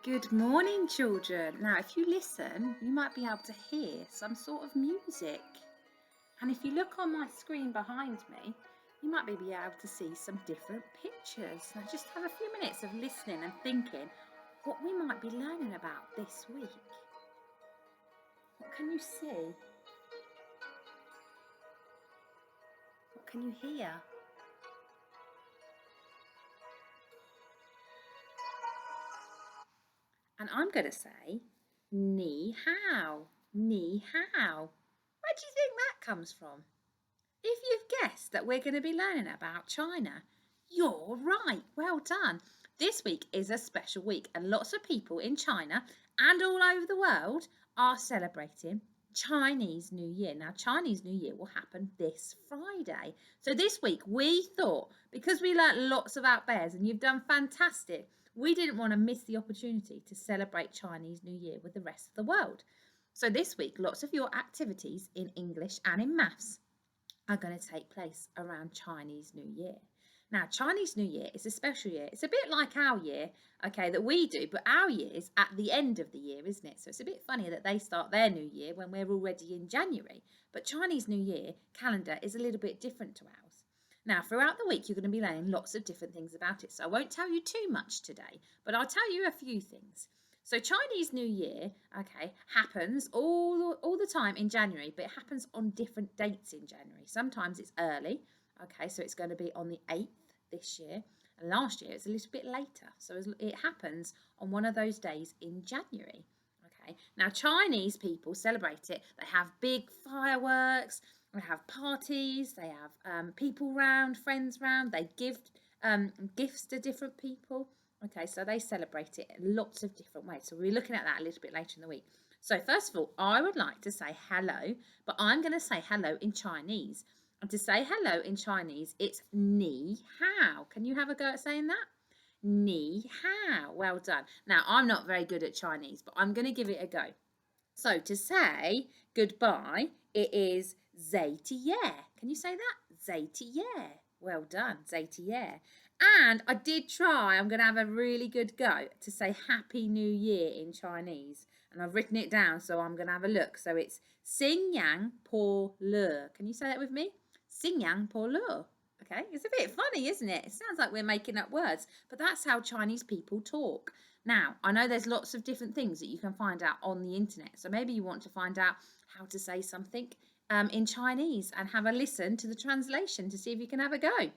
Good morning, children. Now, if you listen, you might be able to hear some sort of music. And if you look on my screen behind me, you might be able to see some different pictures. Now, just have a few minutes of listening and thinking what we might be learning about this week. What can you see? What can you hear? And I'm going to say, ni hao, ni hao. Where do you think that comes from? If you've guessed that we're going to be learning about China, you're right. Well done. This week is a special week, and lots of people in China and all over the world are celebrating Chinese New Year. Now, Chinese New Year will happen this Friday. So this week we thought, because we learnt lots about bears and you've done fantastic, we didn't want to miss the opportunity to celebrate Chinese New Year with the rest of the world. So this week, lots of your activities in English and in maths are going to take place around Chinese New Year. Now, Chinese New Year is a special year. It's a bit like our year, okay, that we do, but our year is at the end of the year, isn't it? So it's a bit funny that they start their New Year when we're already in January. But Chinese New Year calendar is a little bit different to ours. Now, throughout the week, you're going to be learning lots of different things about it. So I won't tell you too much today, but I'll tell you a few things. So Chinese New Year, okay, happens all the time in January, but it happens on different dates in January. Sometimes it's early, okay, so it's going to be on the 8th this year. And last year it's a little bit later. So it happens on one of those days in January. Okay, now Chinese people celebrate it. They have big fireworks, they have parties, they have people round, friends round, they give gifts to different people. Okay, so they celebrate it in lots of different ways. So we'll be looking at that a little bit later in the week. So first of all, I would like to say hello, but I'm going to say hello in Chinese. And to say hello in Chinese, it's ni hao. Can you have a go at saying that? Ni hao. Well done. Now, I'm not very good at Chinese, but I'm going to give it a go. So to say goodbye, it is zaytiye. Can you say that? Zaytiye. Well done, zaytiye. And I did try, I'm going to have a really good go to say Happy New Year in Chinese. And I've written it down, so I'm going to have a look. So it's Xing Yang Po Le. Can you say that with me? Xing Yang Po Le. Okay, it's a bit funny, isn't it? It sounds like we're making up words, but that's how Chinese people talk. Now, I know there's lots of different things that you can find out on the internet. So maybe you want to find out how to say something in Chinese and have a listen to the translation to see if you can have a go.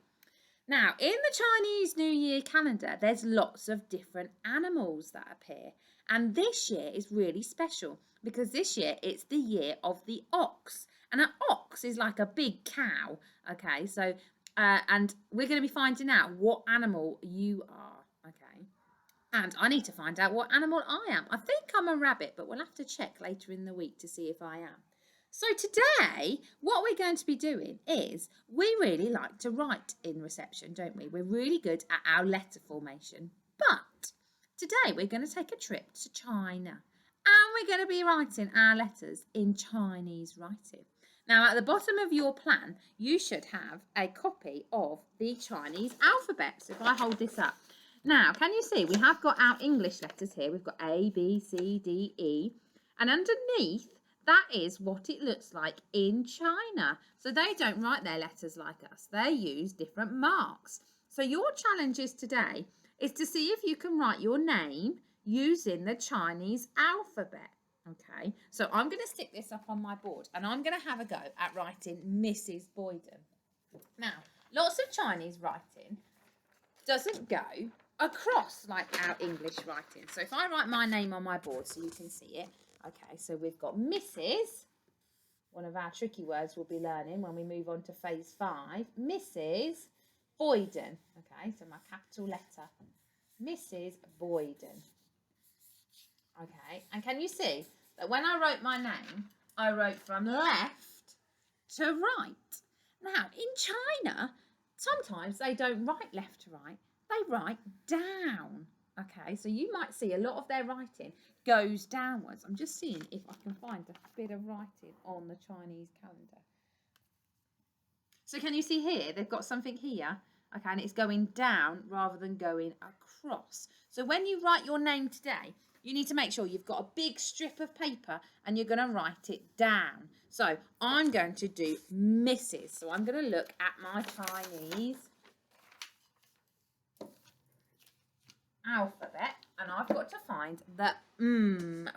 Now, in the Chinese New Year calendar, there's lots of different animals that appear. And this year is really special because this year it's the year of the ox. And an ox is like a big cow. Okay, so, and we're going to be finding out what animal you are. Okay. And I need to find out what animal I am. I think I'm a rabbit, but we'll have to check later in the week to see if I am. So today, what we're going to be doing is we really like to write in reception, don't we? We're really good at our letter formation. But today we're going to take a trip to China and we're going to be writing our letters in Chinese writing. Now, at the bottom of your plan, you should have a copy of the Chinese alphabet. So if I hold this up. Now, can you see we have got our English letters here. We've got A, B, C, D, E. And underneath, that is what it looks like in China. So they don't write their letters like us. They use different marks. So your challenges today is to see if you can write your name using the Chinese alphabet. Okay, so I'm going to stick this up on my board and I'm going to have a go at writing Mrs. Boyden. Now, lots of Chinese writing doesn't go across like our English writing. So if I write my name on my board so you can see it. Okay, so we've got Mrs. One of our tricky words we'll be learning when we move on to phase 5. Mrs. Boyden. Okay, so my capital letter. Mrs. Boyden. Okay, and can you see that when I wrote my name, I wrote from left to right. Now, in China, sometimes they don't write left to right, they write down. Okay, so you might see a lot of their writing goes downwards. I'm just seeing if I can find a bit of writing on the Chinese calendar. So can you see here, they've got something here, Okay, and it's going down rather than going across. So when you write your name today, you need to make sure you've got a big strip of paper and you're going to write it down. So I'm going to do Mrs. So I'm going to look at my Chinese alphabet and I've got to find the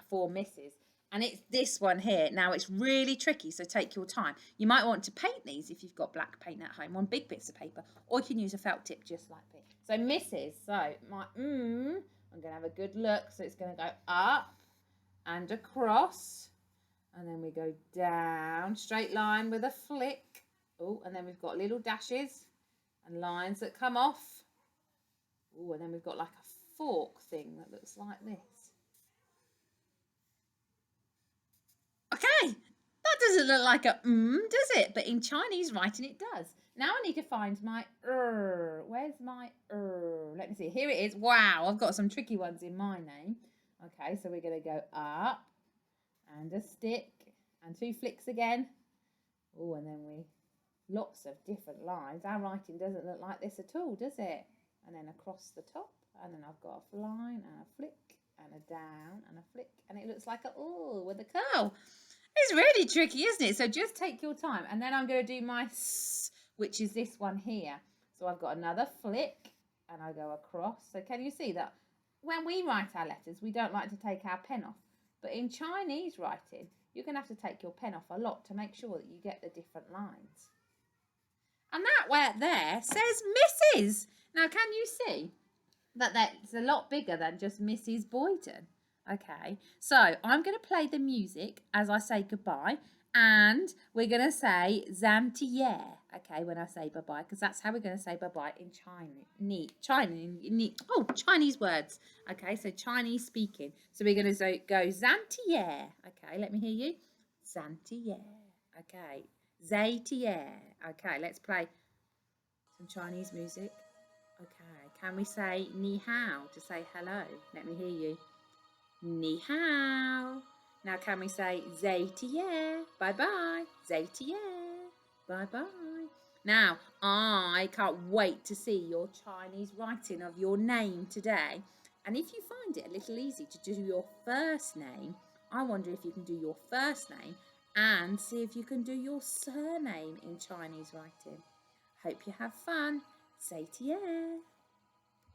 for Mrs. And it's this one here. Now it's really tricky, so take your time. You might want to paint these if you've got black paint at home on big bits of paper, or you can use a felt tip just like this. So Mrs. So my I'm going to have a good look. So it's going to go up and across, and then we go down, straight line with a flick. Oh, and then we've got little dashes and lines that come off. Oh, and then we've got like a fork thing that looks like this. Okay, that doesn't look like a does it? But in Chinese writing it does. Now I need to find my Where's my Let me see. Here it is. Wow, I've got some tricky ones in my name. Okay, so we're going to go up and a stick and 2 flicks again. Oh, and then lots of different lines. Our writing doesn't look like this at all, does it? And then across the top, and then I've got a line and a flick and a down and a flick, and it looks like a with a curl. It's really tricky, isn't it? So just take your time, and then I'm going to do my S, which is this one here. So I've got another flick, and I go across. So can you see that when we write our letters, we don't like to take our pen off, but in Chinese writing, you're going to have to take your pen off a lot to make sure that you get the different lines. And that word there says Mrs. Now, can you see that that's a lot bigger than just Mrs. Boyden? Okay, so I'm going to play the music as I say goodbye, and we're going to say Zantier, okay, when I say bye-bye, because that's how we're going to say bye-bye in Chinese words. Okay, so Chinese speaking. So we're going to go Zantier. Okay, let me hear you. Zantier. Okay, Zaytier. Okay, let's play some Chinese music. Okay, can we say ni hao to say hello? Let me hear you. Ni hao. Now can we say zaytier? Bye-bye. Zaytier. Bye-bye. Now, I can't wait to see your Chinese writing of your name today. And if you find it a little easy to do your first name, I wonder if you can do your first name and see if you can do your surname in Chinese writing. Hope you have fun. Zaytier.